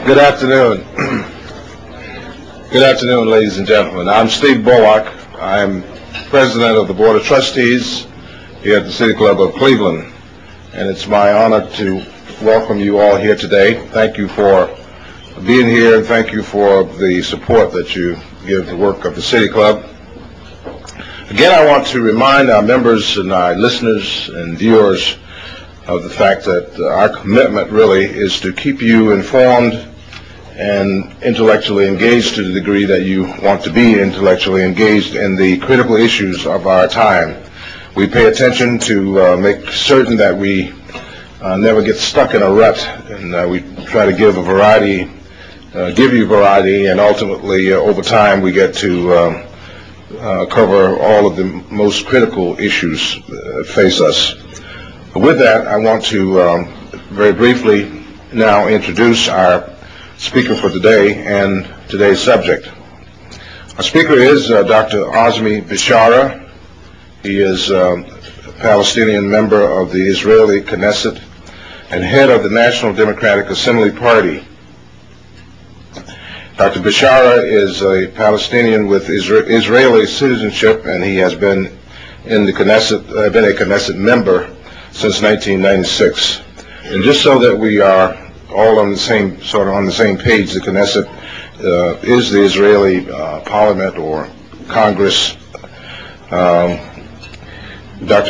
Good afternoon. Good afternoon, ladies and gentlemen. I'm Steve Bullock. I'm president of the Board of Trustees here at the City Club of Cleveland, and it's my honor to welcome you all here today. Thank you for being here, and thank you for the support that you give the work of the City Club. Again, I want to remind our members and our listeners and viewers of the fact that our commitment really is to keep you informed and intellectually engaged to the degree that you want to be intellectually engaged in the critical issues of our time. We pay attention to make certain that we never get stuck in a rut, and we try to give a variety, give you variety, and ultimately over time we get to cover all of the most critical issues that face us. With that, I want to very briefly now introduce our speaker for today and today's subject. Our speaker is Dr. Azmi Bishara. He is a Palestinian member of the Israeli Knesset and head of the National Democratic Assembly Party. Dr. Bishara is a Palestinian with Israeli citizenship, and he has been in the Knesset, been a Knesset member since 1996. And just so that we are all on the same page, the Knesset is the Israeli Parliament or Congress. Dr.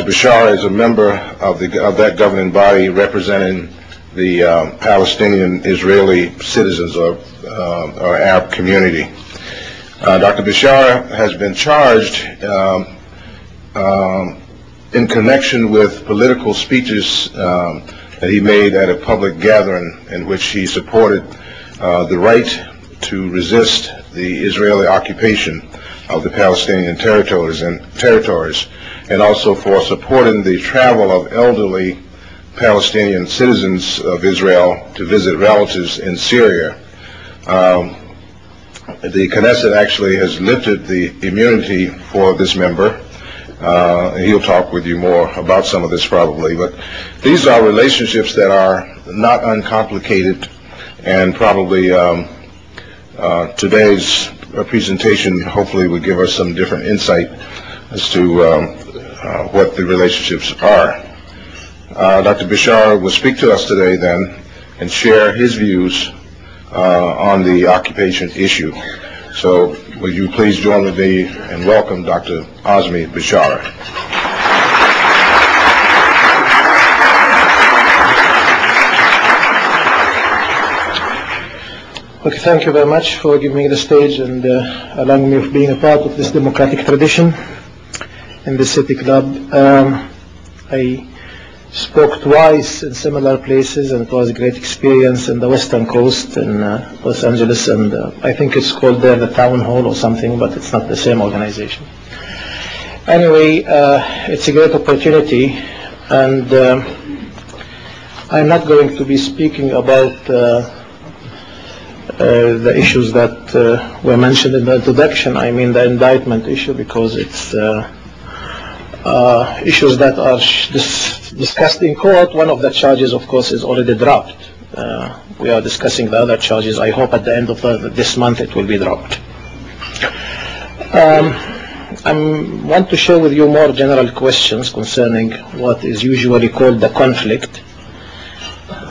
Bishara is a member of that governing body representing the Palestinian Israeli citizens or Arab community. Dr. Bishara has been charged in connection with political speeches that he made at a public gathering in which he supported the right to resist the Israeli occupation of the Palestinian territories, and also for supporting the travel of elderly Palestinian citizens of Israel to visit relatives in Syria. The Knesset actually has lifted the immunity for this member. He'll talk with you more about some of this probably, but these are relationships that are not uncomplicated, and probably today's presentation hopefully will give us some different insight as to what the relationships are. Dr. Bishara will speak to us today then and share his views on the occupation issue. So would you please join with me and welcome Dr. Azmi Bishara. Okay, thank you very much for giving me the stage and allowing me of being a part of this democratic tradition in the City Club. I spoke twice in similar places, and it was a great experience in the Western Coast in Los Angeles, and I think it's called there the Town Hall or something, but it's not the same organization. Anyway, it's a great opportunity, and I'm not going to be speaking about the issues that were mentioned in the introduction. I mean the indictment issue, because it's issues that are discussed in court. One of the charges, of course, is already dropped. We are discussing the other charges. I hope at the end of this month it will be dropped. I want to share with you more general questions concerning what is usually called the conflict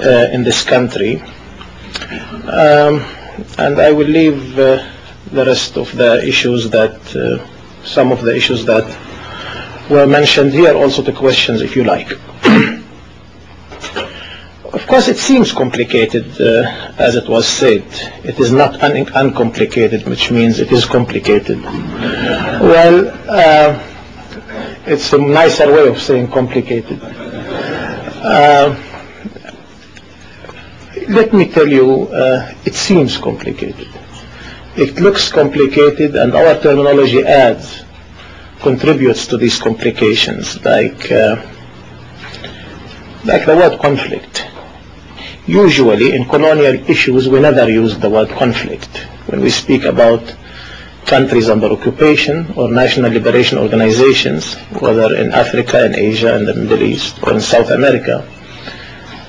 in this country. And I will leave the rest of the issues that, some of the issues that were mentioned here also to questions, if you like. Of course, it seems complicated, as it was said. It is not uncomplicated, which means it is complicated. Well, it's a nicer way of saying complicated. Let me tell you, it seems complicated. It looks complicated, and our terminology contributes to these complications, like the word conflict. Usually in colonial issues we never use the word conflict. When we speak about countries under occupation or national liberation organizations, whether in Africa, in Asia, in the Middle East, or in South America,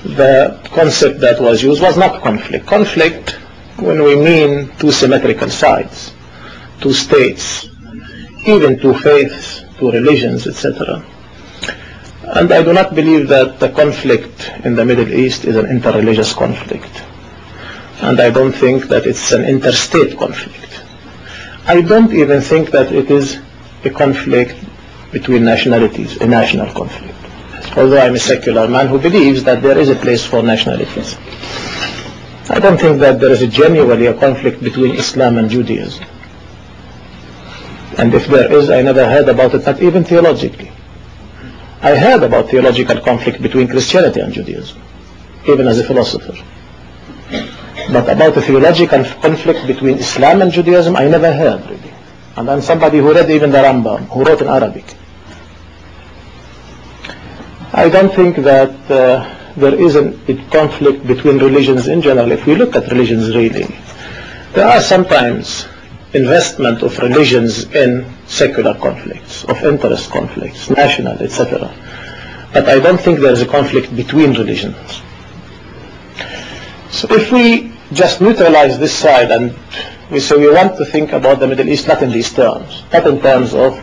the concept that was used was not conflict. Conflict when we mean two symmetrical sides, two states, even two faiths, two religions, etc. And I do not believe that the conflict in the Middle East is an interreligious conflict. And I don't think that it's an interstate conflict. I don't even think that it is a conflict between nationalities, a national conflict. Although I'm a secular man who believes that there is a place for nationalities. I don't think that there is genuinely a conflict between Islam and Judaism. And if there is, I never heard about it, not even theologically. I heard about theological conflict between Christianity and Judaism, even as a philosopher. But about a theological conflict between Islam and Judaism, I never heard, really. And I'm somebody who read even the Rambam, who wrote in Arabic. I don't think that there is a conflict between religions in general. If we look at religions really, there are sometimes investment of religions in secular conflicts, of interest conflicts, national, etc. But I don't think there is a conflict between religions. So if we just neutralize this side and we say we want to think about the Middle East not in these terms, not in terms of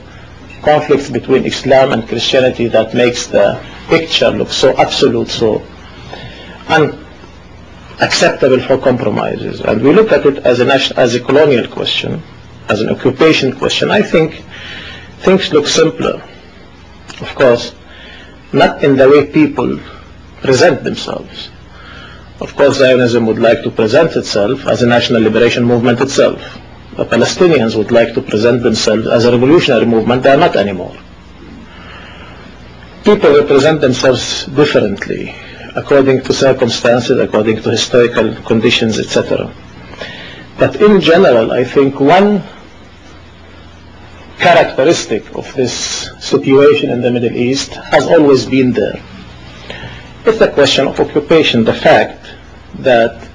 conflicts between Islam and Christianity that makes the picture look so absolute, so unacceptable for compromises, and we look at it as a colonial question, as an occupation question, I think things look simpler. Of course, not in the way people present themselves. Of course, Zionism would like to present itself as a national liberation movement itself. The Palestinians would like to present themselves as a revolutionary movement. They are not anymore. People represent themselves differently, according to circumstances, according to historical conditions, etc. But in general, I think one characteristic of this situation in the Middle East has always been there. It's the question of occupation, the fact that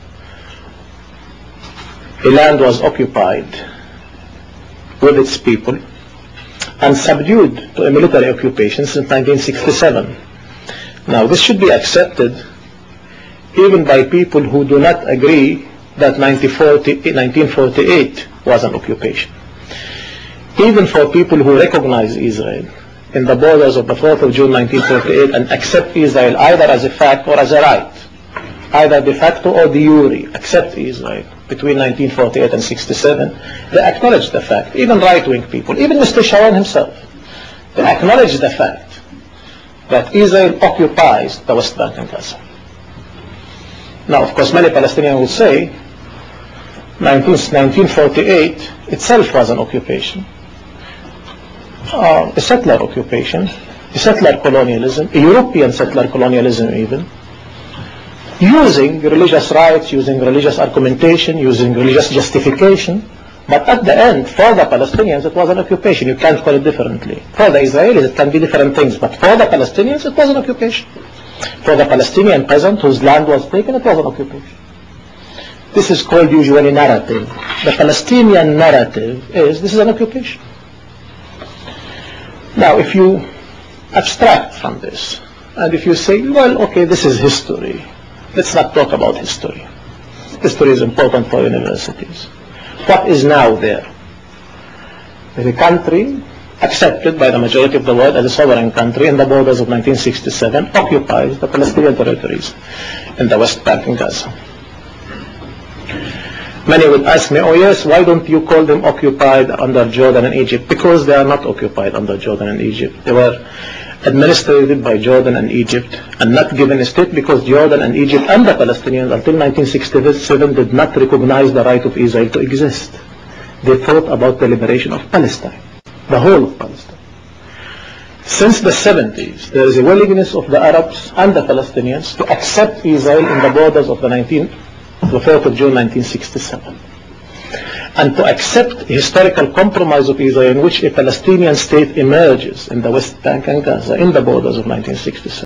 a land was occupied with its people and subdued to a military occupation since 1967. Now, this should be accepted even by people who do not agree that 1948 was an occupation. Even for people who recognize Israel in the borders of the 4th of June 1948 and accept Israel either as a fact or as a right, either de facto or de jure, accept Israel between 1948 and 67, they acknowledge the fact. Even right-wing people, even Mr. Sharon himself, they acknowledge the fact that Israel occupies the West Bank and Gaza. Now, of course, many Palestinians will say 1948 itself was an occupation, a settler occupation, a settler colonialism, a European settler colonialism even, using religious rights, using religious argumentation, using religious justification. But at the end, for the Palestinians, it was an occupation. You can't call it differently. For the Israelis, it can be different things. But for the Palestinians, it was an occupation. For the Palestinian peasant whose land was taken, it was an occupation. This is called usually narrative. The Palestinian narrative is, this is an occupation. Now, if you abstract from this, and if you say, well, okay, this is history. Let's not talk about history. History is important for universities. What is now there? The country accepted by the majority of the world as a sovereign country in the borders of 1967 occupies the Palestinian territories in the West Bank and Gaza. Many would ask me, oh yes, why don't you call them occupied under Jordan and Egypt? Because they are not occupied under Jordan and Egypt. They were administered by Jordan and Egypt and not given a state because Jordan and Egypt and the Palestinians until 1967 did not recognize the right of Israel to exist. They thought about the liberation of Palestine, the whole of Palestine. Since the 70s, there is a willingness of the Arabs and the Palestinians to accept Israel in the borders of the 4th of June 1967. And to accept a historical compromise of Israel in which a Palestinian state emerges in the West Bank and Gaza in the borders of 1967.